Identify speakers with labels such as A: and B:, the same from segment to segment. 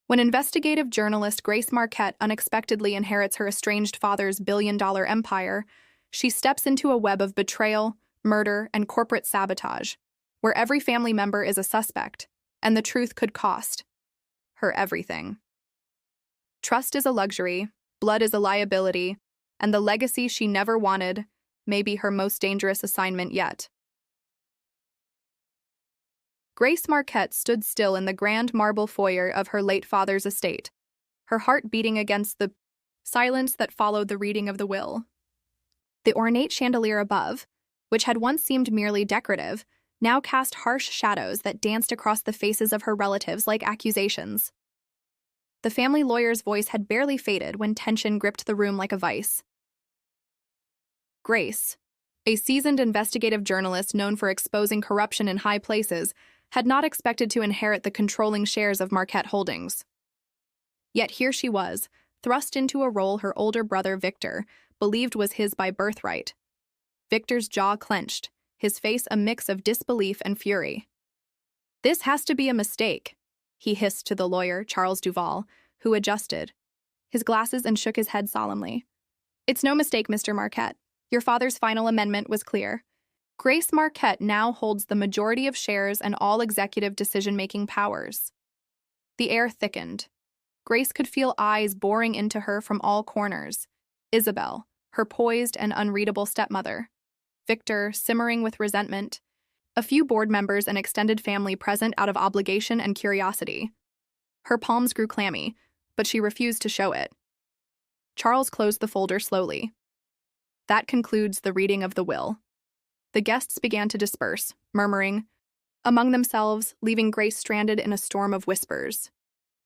A: When investigative journalist Grace Marquette unexpectedly inherits her estranged father's billion-dollar empire, she steps into a web of betrayal, murder, and corporate sabotage, where every family member is a suspect, and the truth could cost her everything. Trust is a luxury, blood is a liability, and the legacy she never wanted may be her most dangerous assignment yet. Grace Marquette stood still in the grand marble foyer of her late father's estate, her heart beating against the silence that followed the reading of the will. The ornate chandelier above, which had once seemed merely decorative, now cast harsh shadows that danced across the faces of her relatives like accusations. The family lawyer's voice had barely faded when tension gripped the room like a vice. Grace, a seasoned investigative journalist known for exposing corruption in high places, had not expected to inherit the controlling shares of Marquette Holdings. Yet here she was, thrust into a role her older brother Victor believed was his by birthright. Victor's jaw clenched, his face a mix of disbelief and fury. "This has to be a mistake," he hissed to the lawyer, Charles Duval, who adjusted his glasses and shook his head solemnly. "It's no mistake, Mr. Marquette. Your father's final amendment was clear. Grace Marquette now holds the majority of shares and all executive decision-making powers." The air thickened. Grace could feel eyes boring into her from all corners. Isabel, her poised and unreadable stepmother. Victor, simmering with resentment. A few board members and extended family present out of obligation and curiosity. Her palms grew clammy, but she refused to show it. Charles closed the folder slowly. That concludes the reading of the will. The guests began to disperse, murmuring among themselves, leaving Grace stranded in a storm of whispers.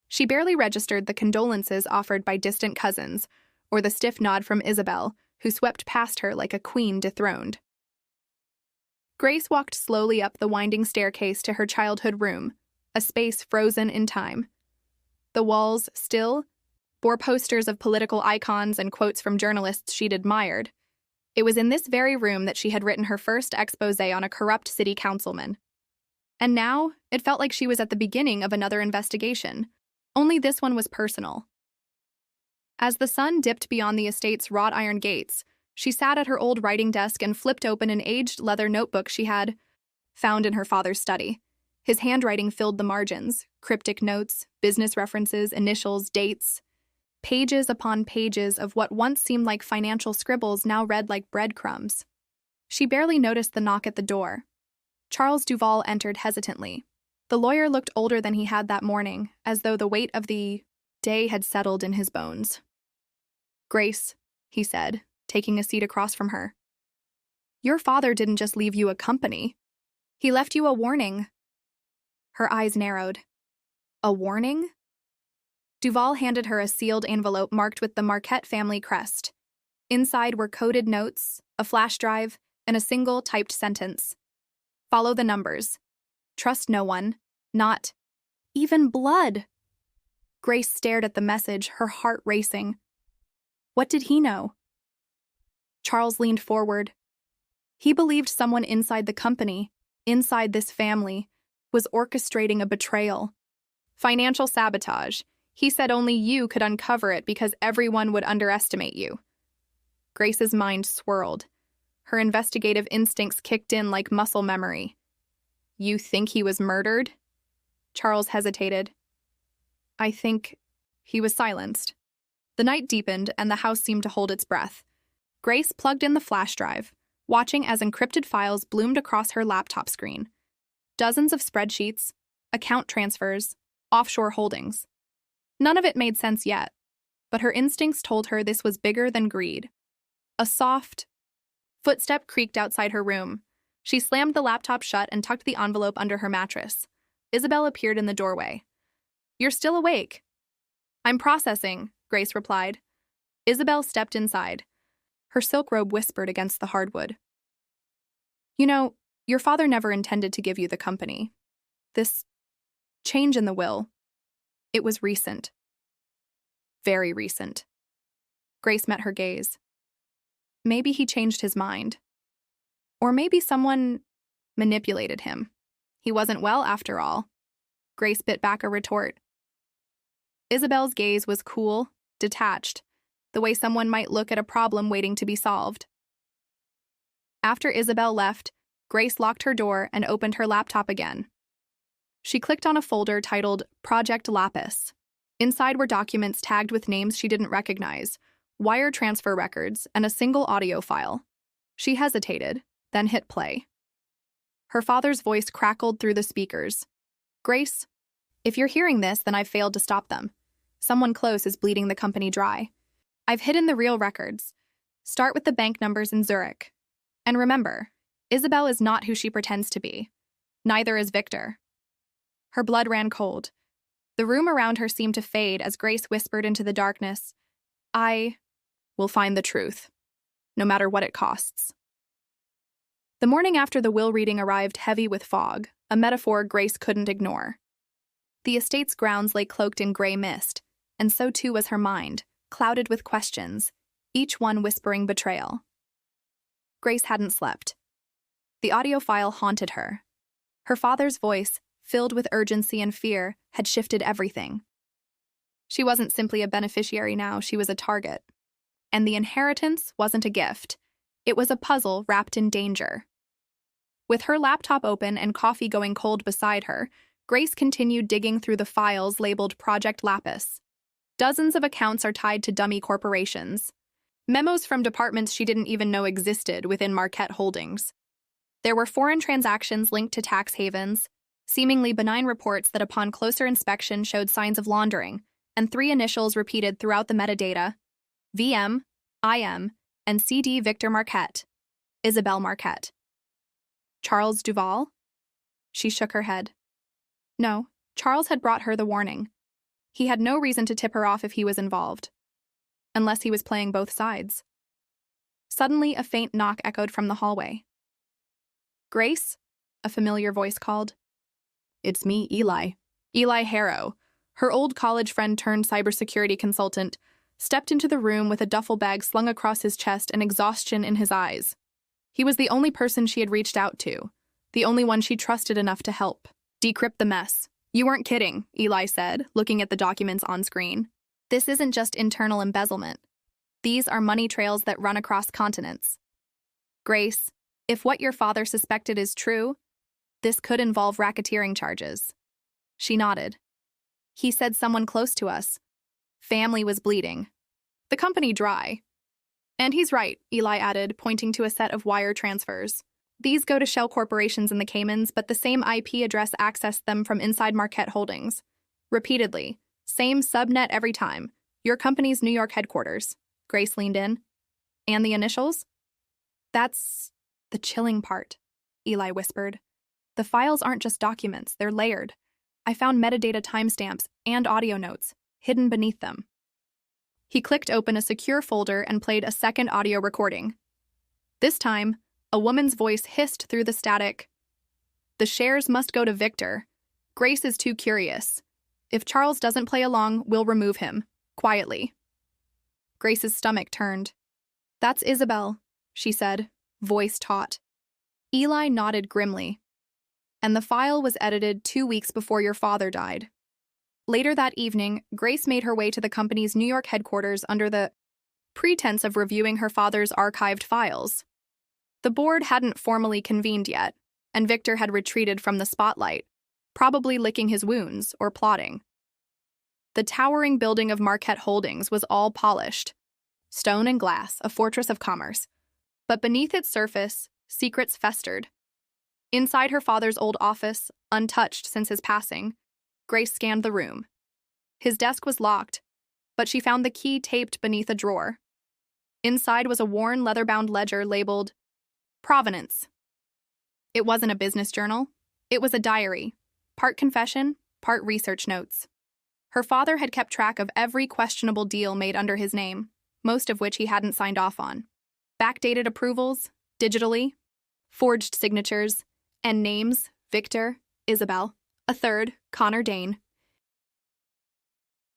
A: She barely registered the condolences offered by distant cousins, or the stiff nod from Isabel, who swept past her like a queen dethroned. Grace walked slowly up the winding staircase to her childhood room, a space frozen in time. The walls, still, bore posters of political icons and quotes from journalists she'd admired. It was in this very room that she had written her first exposé on a corrupt city councilman. And now, it felt like she was at the beginning of another investigation, only this one was personal. As the sun dipped beyond the estate's wrought iron gates, she sat at her old writing desk and flipped open an aged leather notebook she had found in her father's study. His handwriting filled the margins, cryptic notes, business references, initials, dates. Pages upon pages of what once seemed like financial scribbles now read like breadcrumbs. She barely noticed the knock at the door. Charles Duval entered hesitantly. The lawyer looked older than he had that morning, as though the weight of the day had settled in his bones. "Grace," he said, taking a seat across from her. "Your father didn't just leave you a company. He left you a warning." Her eyes narrowed. "A warning?" Duval handed her a sealed envelope marked with the Marquette family crest. Inside were coded notes, a flash drive, and a single typed sentence. "Follow the numbers. Trust no one. Not even blood." Grace stared at the message, her heart racing. What did he know? Charles leaned forward. He believed someone inside the company, inside this family, was orchestrating a betrayal. Financial sabotage. He said only you could uncover it because everyone would underestimate you. Grace's mind swirled. Her investigative instincts kicked in like muscle memory. "You think he was murdered?" Charles hesitated. "I think..." He was silenced. The night deepened and the house seemed to hold its breath. Grace plugged in the flash drive, watching as encrypted files bloomed across her laptop screen. Dozens of spreadsheets, account transfers, offshore holdings. None of it made sense yet, but her instincts told her this was bigger than greed. A soft footstep creaked outside her room. She slammed the laptop shut and tucked the envelope under her mattress. Isabel appeared in the doorway. "You're still awake." "I'm processing," Grace replied. Isabel stepped inside. Her silk robe whispered against the hardwood. "You know, your father never intended to give you the company. This change in the will, it was recent. Very recent." Grace met her gaze. Maybe he changed his mind. Or maybe someone manipulated him. He wasn't well after all. Grace bit back a retort. Isabel's gaze was cool, detached, the way someone might look at a problem waiting to be solved. After Isabel left, Grace locked her door and opened her laptop again. She clicked on a folder titled Project Lapis. Inside were documents tagged with names she didn't recognize, wire transfer records, and a single audio file. She hesitated, then hit play. Her father's voice crackled through the speakers. "Grace, if you're hearing this, then I've failed to stop them. Someone close is bleeding the company dry. I've hidden the real records. Start with the bank numbers in Zurich. And remember, Isabel is not who she pretends to be. Neither is Victor." Her blood ran cold. The room around her seemed to fade as Grace whispered into the darkness, "I will find the truth, no matter what it costs." The morning after the will reading arrived heavy with fog, a metaphor Grace couldn't ignore. The estate's grounds lay cloaked in gray mist, and so too was her mind, clouded with questions, each one whispering betrayal. Grace hadn't slept. The audio file haunted her. Her father's voice, filled with urgency and fear, had shifted everything. She wasn't simply a beneficiary now, she was a target. And the inheritance wasn't a gift. It was a puzzle wrapped in danger. With her laptop open and coffee going cold beside her, Grace continued digging through the files labeled Project Lapis. Dozens of accounts are tied to dummy corporations. Memos from departments she didn't even know existed within Marquette Holdings. There were foreign transactions linked to tax havens, seemingly benign reports that upon closer inspection showed signs of laundering, and 3 initials repeated throughout the metadata: VM, IM, and CD Victor Marquette, Isabel Marquette. Charles Duval? She shook her head. No, Charles had brought her the warning. He had no reason to tip her off if he was involved. Unless he was playing both sides. Suddenly, a faint knock echoed from the hallway. "Grace?" a familiar voice called. "It's me, Eli." Eli Harrow, her old college friend turned cybersecurity consultant, stepped into the room with a duffel bag slung across his chest and exhaustion in his eyes. He was the only person she had reached out to, the only one she trusted enough to help. "Decrypt the mess." "You weren't kidding," Eli said, looking at the documents on screen. "This isn't just internal embezzlement. These are money trails that run across continents. Grace, if what your father suspected is true, this could involve racketeering charges." She nodded. "He said someone close to us. Family was bleeding. The company dry." "And he's right," Eli added, pointing to a set of wire transfers. "These go to shell corporations in the Caymans, but the same IP address accessed them from inside Marquette Holdings. Repeatedly. Same subnet every time. Your company's New York headquarters." Grace leaned in. "And the initials?" "That's the chilling part," Eli whispered. "The files aren't just documents, they're layered. I found metadata timestamps and audio notes hidden beneath them." He clicked open a secure folder and played a second audio recording. This time, a woman's voice hissed through the static. "The shares must go to Victor. Grace is too curious. If Charles doesn't play along, we'll remove him. Quietly." Grace's stomach turned. "That's Isabel," she said, voice taut. Eli nodded grimly. "And the file was edited 2 weeks before your father died." Later that evening, Grace made her way to the company's New York headquarters under the pretense of reviewing her father's archived files. The board hadn't formally convened yet, and Victor had retreated from the spotlight, probably licking his wounds or plotting. The towering building of Marquette Holdings was all polished. Stone and glass, a fortress of commerce. But beneath its surface, secrets festered. Inside her father's old office, untouched since his passing, Grace scanned the room. His desk was locked, but she found the key taped beneath a drawer. Inside was a worn, leather-bound ledger labeled Provenance. It wasn't a business journal. It was a diary, part confession, part research notes. Her father had kept track of every questionable deal made under his name, most of which he hadn't signed off on. Backdated approvals, digitally, forged signatures, and names: Victor, Isabel, a third, Connor Dane.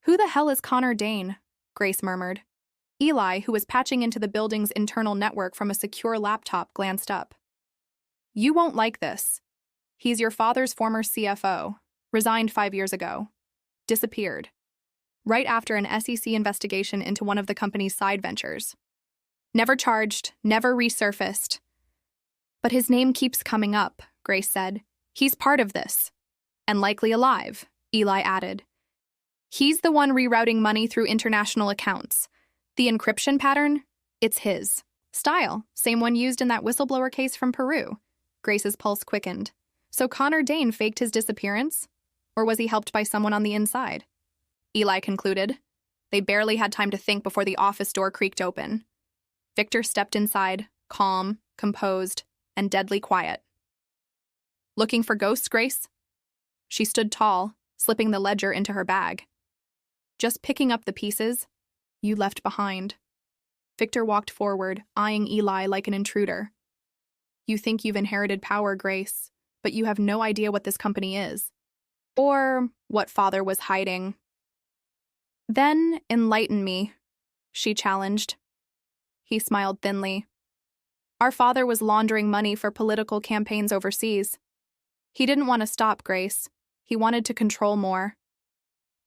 A: "Who the hell is Connor Dane?" Grace murmured. Eli, who was patching into the building's internal network from a secure laptop, glanced up. "You won't like this. He's your father's former CFO, resigned 5 years ago. Disappeared. right after an SEC investigation into one of the company's side ventures. Never charged, never resurfaced. But his name keeps coming up, Grace said. He's part of this. And likely alive, Eli added. He's the one rerouting money through international accounts. The encryption pattern, it's his. Style, same one used in that whistleblower case from Peru. Grace's pulse quickened. So Connor Dane faked his disappearance? Or was he helped by someone on the inside? Eli concluded. They barely had time to think before the office door creaked open. Victor stepped inside, calm, composed, and deadly quiet. Looking for ghosts, Grace? She stood tall, slipping the ledger into her bag. Just picking up the pieces you left behind. Victor walked forward, eyeing Eli like an intruder. You think you've inherited power, Grace, but you have no idea what this company is. Or what Father was hiding. Then enlighten me, she challenged. He smiled thinly. Our father was laundering money for political campaigns overseas. He didn't want to stop, Grace. He wanted to control more.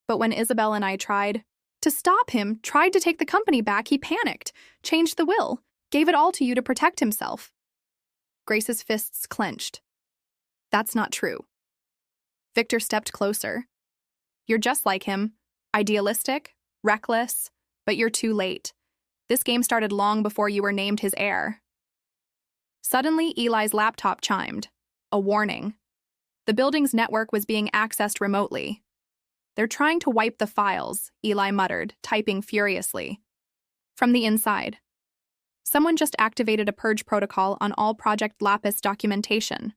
A: But when Isabel and I tried to stop him, tried to take the company back, he panicked, changed the will, gave it all to you to protect himself. Grace's fists clenched. That's not true. Victor stepped closer. You're just like him. Idealistic, reckless, but you're too late. This game started long before you were named his heir. Suddenly, Eli's laptop chimed. A warning. The building's network was being accessed remotely. They're trying to wipe the files, Eli muttered, typing furiously. From the inside. Someone just activated a purge protocol on all Project Lapis documentation.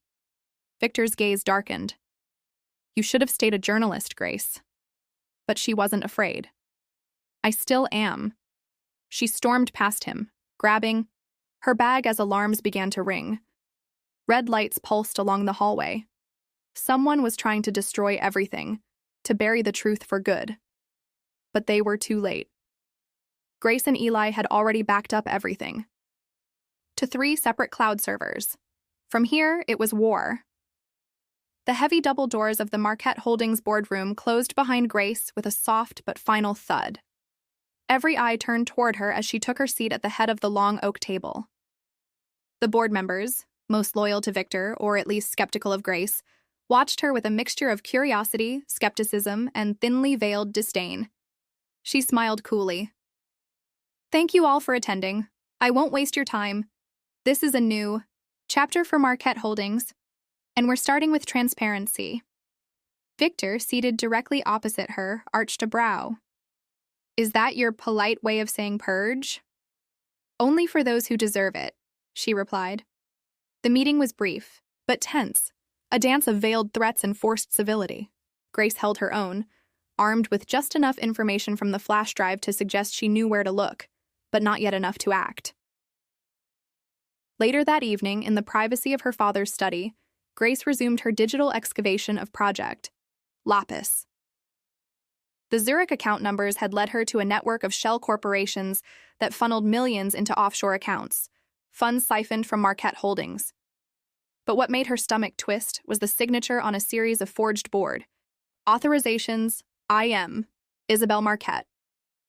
A: Victor's gaze darkened. You should have stayed a journalist, Grace. But she wasn't afraid. I still am. She stormed past him, grabbing her bag as alarms began to ring. Red lights pulsed along the hallway. Someone was trying to destroy everything, to bury the truth for good. But they were too late. Grace and Eli had already backed up everything. To 3 separate cloud servers. From here, it was war. The heavy double doors of the Marquette Holdings boardroom closed behind Grace with a soft but final thud. Every eye turned toward her as she took her seat at the head of the long oak table. The board members, most loyal to Victor, or at least skeptical of Grace, watched her with a mixture of curiosity, skepticism, and thinly veiled disdain. She smiled coolly. Thank you all for attending. I won't waste your time. This is a new chapter for Marquette Holdings, and we're starting with transparency. Victor, seated directly opposite her, arched a brow. Is that your polite way of saying purge? Only for those who deserve it, she replied. The meeting was brief, but tense, a dance of veiled threats and forced civility. Grace held her own, armed with just enough information from the flash drive to suggest she knew where to look, but not yet enough to act. Later that evening, in the privacy of her father's study, Grace resumed her digital excavation of Project Lapis. The Zurich account numbers had led her to a network of shell corporations that funneled millions into offshore accounts, funds siphoned from Marquette Holdings. But what made her stomach twist was the signature on a series of forged board. Authorizations, IM, Isabel Marquette.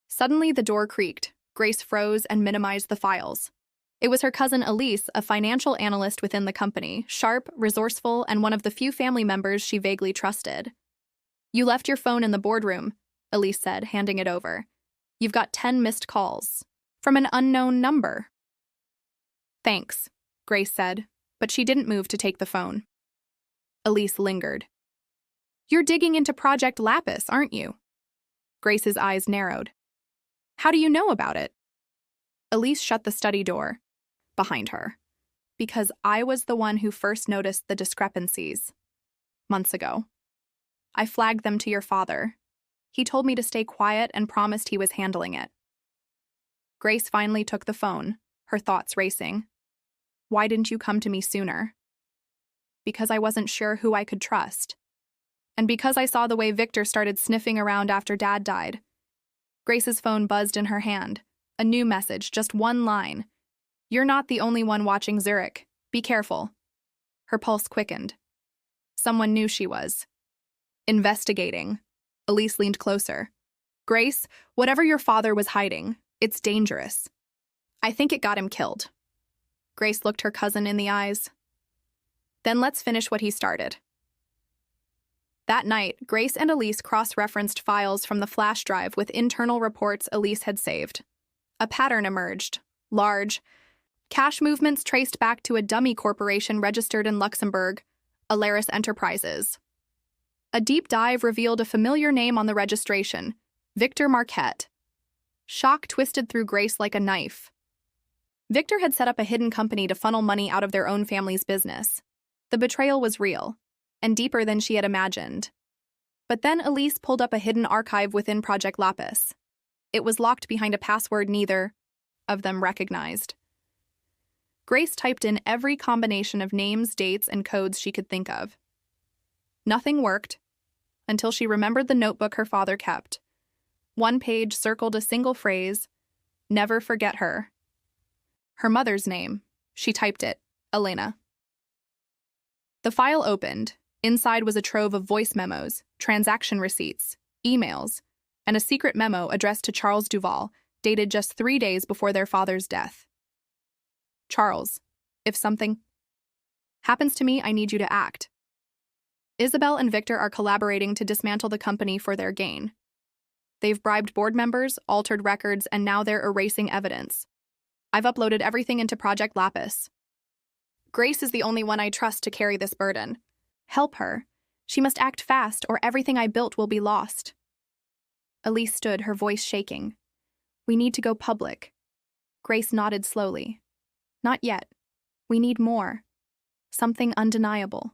A: Suddenly the door creaked. Grace froze and minimized the files. It was her cousin Elise, a financial analyst within the company, sharp, resourceful, and one of the few family members she vaguely trusted. You left your phone in the boardroom, Elise said, handing it over. You've got 10 missed calls. From an unknown number. Thanks, Grace said, but she didn't move to take the phone. Elise lingered. You're digging into Project Lapis, aren't you? Grace's eyes narrowed. How do you know about it? Elise shut the study door behind her. Because I was the one who first noticed the discrepancies. Months ago. I flagged them to your father. He told me to stay quiet and promised he was handling it. Grace finally took the phone, her thoughts racing. Why didn't you come to me sooner? Because I wasn't sure who I could trust. And because I saw the way Victor started sniffing around after Dad died. Grace's phone buzzed in her hand. A new message, just one line. You're not the only one watching Zurich. Be careful. Her pulse quickened. Someone knew she was. Investigating. Elise leaned closer. Grace, whatever your father was hiding, it's dangerous. I think it got him killed. Grace looked her cousin in the eyes. Then let's finish what he started. That night, Grace and Elise cross-referenced files from the flash drive with internal reports Elise had saved. A pattern emerged. Large. Cash movements traced back to a dummy corporation registered in Luxembourg, Alaris Enterprises. A deep dive revealed a familiar name on the registration, Victor Marquette. Shock twisted through Grace like a knife. Victor had set up a hidden company to funnel money out of their own family's business. The betrayal was real, and deeper than she had imagined. But then Elise pulled up a hidden archive within Project Lapis. It was locked behind a password neither of them recognized. Grace typed in every combination of names, dates, and codes she could think of. Nothing worked, until she remembered the notebook her father kept. One page circled a single phrase, "Never forget her." Her mother's name. She typed it, Elena. The file opened. Inside was a trove of voice memos, transaction receipts, emails, and a secret memo addressed to Charles Duval, dated just 3 days before their father's death. Charles, if something happens to me, I need you to act. Isabel and Victor are collaborating to dismantle the company for their gain. They've bribed board members, altered records, and now they're erasing evidence. I've uploaded everything into Project Lapis. Grace is the only one I trust to carry this burden. Help her. She must act fast, or everything I built will be lost. Elise stood, her voice shaking. We need to go public. Grace nodded slowly. Not yet. We need more. Something undeniable.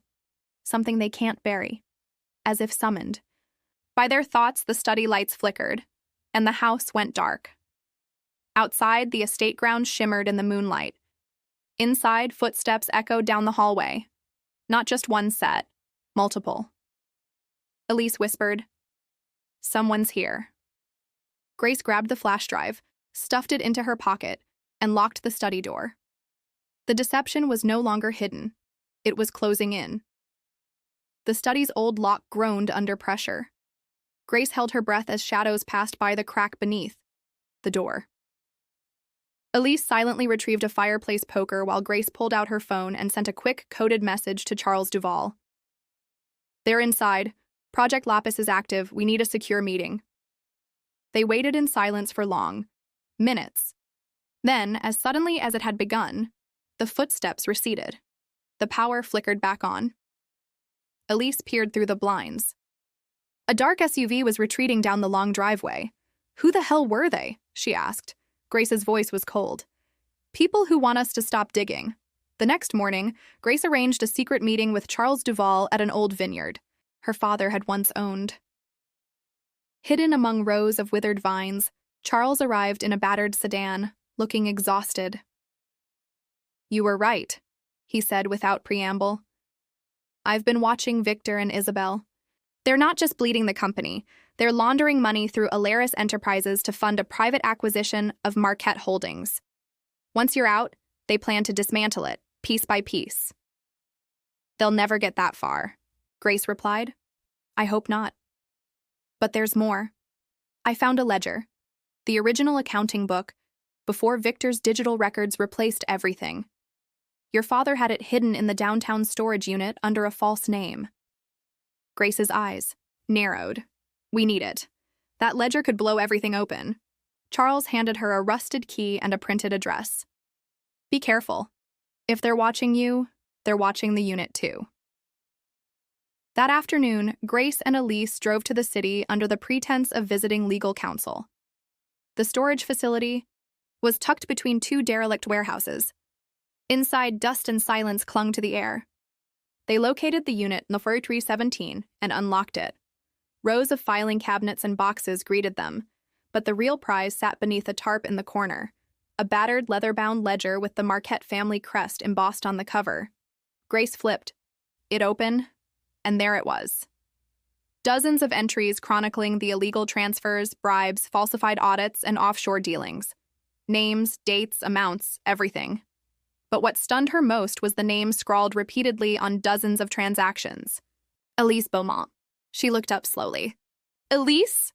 A: Something they can't bury. As if summoned. By their thoughts, the study lights flickered, and the house went dark. Outside, the estate grounds shimmered in the moonlight. Inside, footsteps echoed down the hallway. Not just one set, multiple. Elise whispered, "Someone's here." Grace grabbed the flash drive, stuffed it into her pocket, and locked the study door. The deception was no longer hidden. It was closing in. The study's old lock groaned under pressure. Grace held her breath as shadows passed by the crack beneath the door. Elise silently retrieved a fireplace poker while Grace pulled out her phone and sent a quick, coded message to Charles Duval. They're inside. Project Lapis is active. We need a secure meeting. They waited in silence for long. Minutes. Then, as suddenly as it had begun, the footsteps receded. The power flickered back on. Elise peered through the blinds. A dark SUV was retreating down the long driveway. Who the hell were they? She asked. Grace's voice was cold. People who want us to stop digging. The next morning, Grace arranged a secret meeting with Charles Duval at an old vineyard her father had once owned. Hidden among rows of withered vines, Charles arrived in a battered sedan, looking exhausted. "You were right," he said without preamble. "I've been watching Victor and Isabel. They're not just bleeding the company, they're laundering money through Alaris Enterprises to fund a private acquisition of Marquette Holdings. Once you're out, they plan to dismantle it, piece by piece." "They'll never get that far," Grace replied. "I hope not. But there's more. I found a ledger, the original accounting book, before Victor's digital records replaced everything. Your father had it hidden in the downtown storage unit under a false name." Grace's eyes narrowed. "We need it. That ledger could blow everything open." Charles handed her a rusted key and a printed address. "Be careful. If they're watching you, they're watching the unit too." That afternoon, Grace and Elise drove to the city under the pretense of visiting legal counsel. The storage facility was tucked between two derelict warehouses. Inside, dust and silence clung to the air. They located the unit in 4317 and unlocked it. Rows of filing cabinets and boxes greeted them, but the real prize sat beneath a tarp in the corner, a battered leather-bound ledger with the Marquette family crest embossed on the cover. Grace flipped. It opened, and there it was. Dozens of entries chronicling the illegal transfers, bribes, falsified audits, and offshore dealings. Names, dates, amounts, everything. But what stunned her most was the name scrawled repeatedly on dozens of transactions. Elise Beaumont. She looked up slowly. "Elise?"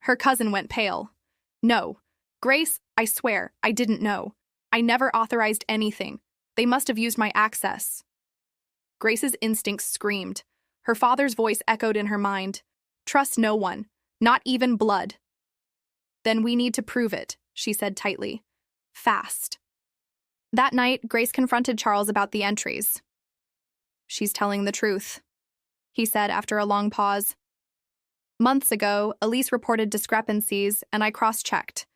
A: Her cousin went pale. No. Grace, I swear, I didn't know. I never authorized anything. They must have used my access. Grace's instincts screamed. Her father's voice echoed in her mind. Trust no one, not even blood. Then we need to prove it, she said tightly. Fast. That night, Grace confronted Charles about the entries. She's telling the truth, he said after a long pause. Months ago, Elise reported discrepancies, and I cross-checked.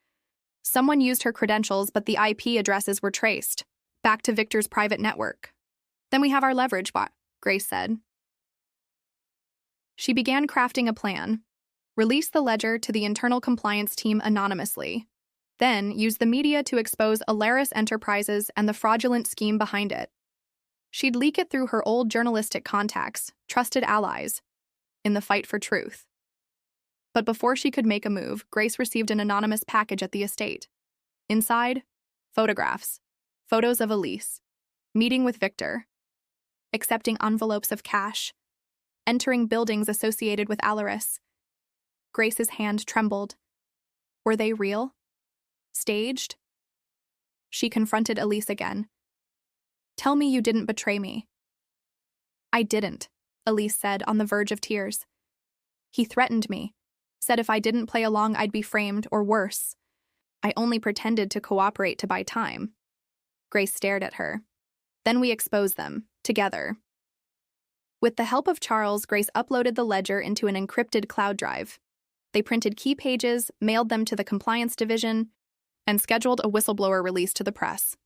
A: Someone used her credentials, but the IP addresses were traced, back to Victor's private network. Then we have our leverage, Grace said. She began crafting a plan. Release the ledger to the internal compliance team anonymously. Then use the media to expose Alaris Enterprises and the fraudulent scheme behind it. She'd leak it through her old journalistic contacts, trusted allies, in the fight for truth. But before she could make a move, Grace received an anonymous package at the estate. Inside, photographs, photos of Elise, meeting with Victor, accepting envelopes of cash, entering buildings associated with Alaris. Grace's hand trembled. Were they real? Staged? She confronted Elise again. Tell me you didn't betray me. I didn't, Elise said, on the verge of tears. He threatened me, said if I didn't play along I'd be framed or worse. I only pretended to cooperate to buy time. Grace stared at her. Then we exposed them, together. With the help of Charles, Grace uploaded the ledger into an encrypted cloud drive. They printed key pages, mailed them to the compliance division, and scheduled a whistleblower release to the press.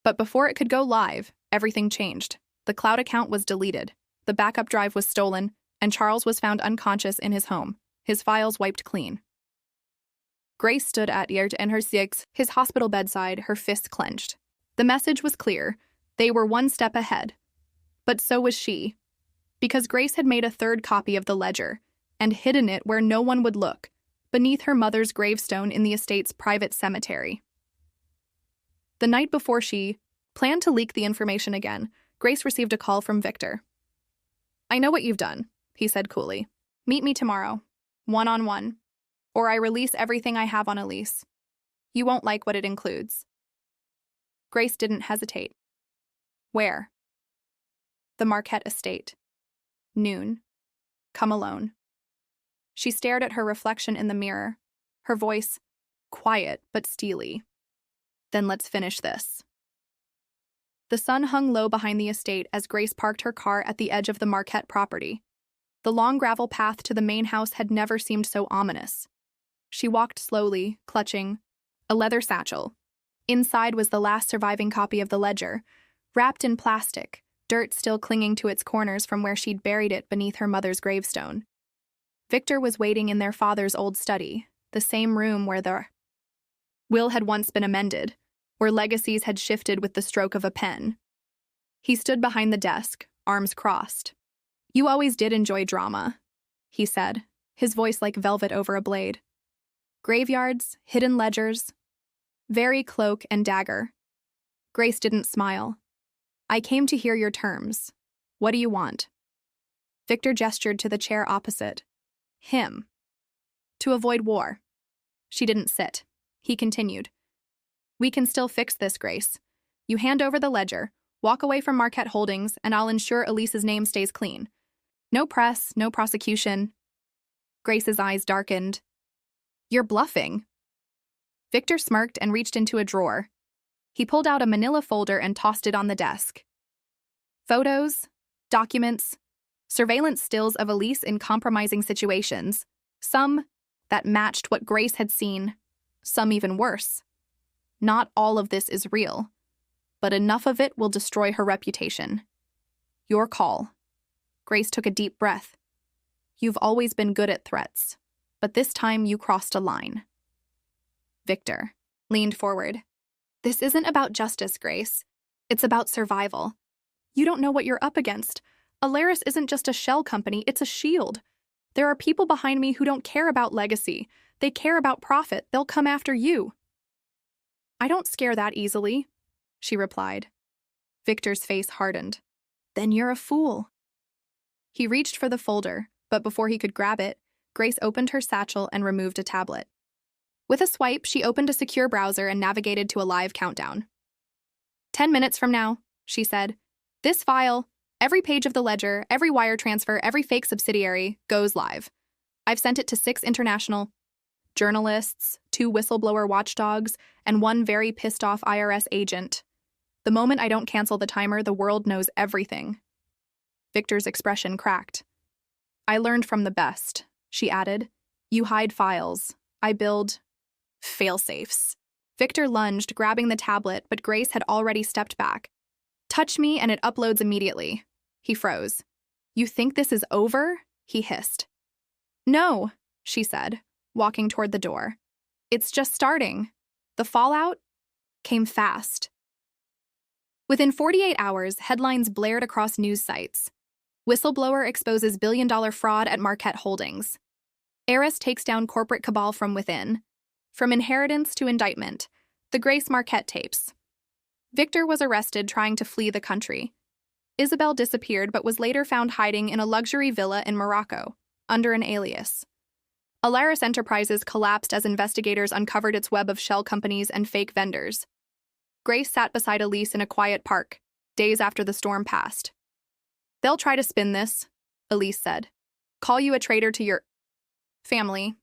A: But before it could go live, everything changed. The cloud account was deleted, the backup drive was stolen, and Charles was found unconscious in his home, his files wiped clean. Grace stood at his hospital bedside, her fists clenched. The message was clear. They were one step ahead. But so was she, because Grace had made a third copy of the ledger and hidden it where no one would look, beneath her mother's gravestone in the estate's private cemetery. The night before she planned to leak the information again, Grace received a call from Victor. I know what you've done, he said coolly. Meet me tomorrow, one-on-one, or I release everything I have on Elise. You won't like what it includes. Grace didn't hesitate. Where? The Marquette estate. Noon. Come alone. She stared at her reflection in the mirror, her voice quiet but steely. Then let's finish this. The sun hung low behind the estate as Grace parked her car at the edge of the Marquette property. The long gravel path to the main house had never seemed so ominous. She walked slowly, clutching a leather satchel. Inside was the last surviving copy of the ledger, wrapped in plastic, dirt still clinging to its corners from where she'd buried it beneath her mother's gravestone. Victor was waiting in their father's old study, the same room where the will had once been amended, where legacies had shifted with the stroke of a pen. He stood behind the desk, arms crossed. You always did enjoy drama, he said, his voice like velvet over a blade. Graveyards, hidden ledgers, very cloak and dagger. Grace didn't smile. I came to hear your terms. What do you want? Victor gestured to the chair opposite. Him. To avoid war. She didn't sit. He continued. We can still fix this, Grace. You hand over the ledger, walk away from Marquette Holdings, and I'll ensure Elise's name stays clean. No press, no prosecution. Grace's eyes darkened. You're bluffing. Victor smirked and reached into a drawer. He pulled out a manila folder and tossed it on the desk. Photos, documents, surveillance stills of Elise in compromising situations, some that matched what Grace had seen, some even worse. Not all of this is real, but enough of it will destroy her reputation. Your call. Grace took a deep breath. You've always been good at threats, but this time you crossed a line. Victor leaned forward. This isn't about justice, Grace. It's about survival. You don't know what you're up against. Alaris isn't just a shell company, it's a shield. There are people behind me who don't care about legacy. They care about profit. They'll come after you. I don't scare that easily, she replied. Victor's face hardened. Then you're a fool. He reached for the folder, but before he could grab it, Grace opened her satchel and removed a tablet. With a swipe, she opened a secure browser and navigated to a live countdown. 10 minutes from now, she said. This file, every page of the ledger, every wire transfer, every fake subsidiary, goes live. I've sent it to 6 international journalists, 2 whistleblower watchdogs, and 1 very pissed-off IRS agent. The moment I don't cancel the timer, the world knows everything. Victor's expression cracked. I learned from the best, she added. You hide files. I build fail-safes. Victor lunged, grabbing the tablet, but Grace had already stepped back. Touch me and it uploads immediately. He froze. You think this is over? He hissed. No, she said, walking toward the door. It's just starting. The fallout came fast. Within 48 hours, headlines blared across news sites. Whistleblower exposes billion-dollar fraud at Marquette Holdings. Heiress takes down corporate cabal from within. From inheritance to indictment, the Grace Marquette tapes. Victor was arrested trying to flee the country. Isabel disappeared but was later found hiding in a luxury villa in Morocco, under an alias. Alaris Enterprises collapsed as investigators uncovered its web of shell companies and fake vendors. Grace sat beside Elise in a quiet park, days after the storm passed. They'll try to spin this, Elise said. Call you a traitor to your family.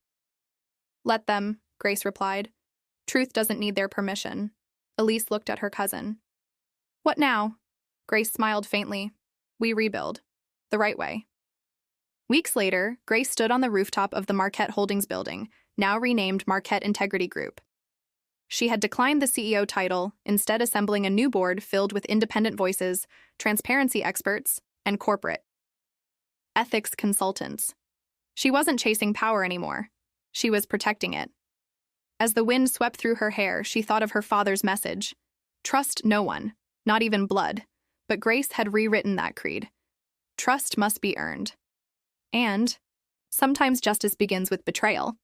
A: Let them, Grace replied. Truth doesn't need their permission. Elise looked at her cousin. What now? Grace smiled faintly. We rebuild. The right way. Weeks later, Grace stood on the rooftop of the Marquette Holdings building, now renamed Marquette Integrity Group. She had declined the CEO title, instead assembling a new board filled with independent voices, transparency experts, and corporate ethics consultants. She wasn't chasing power anymore. She was protecting it. As the wind swept through her hair, she thought of her father's message. Trust no one, not even blood. But Grace had rewritten that creed. Trust must be earned. And sometimes justice begins with betrayal.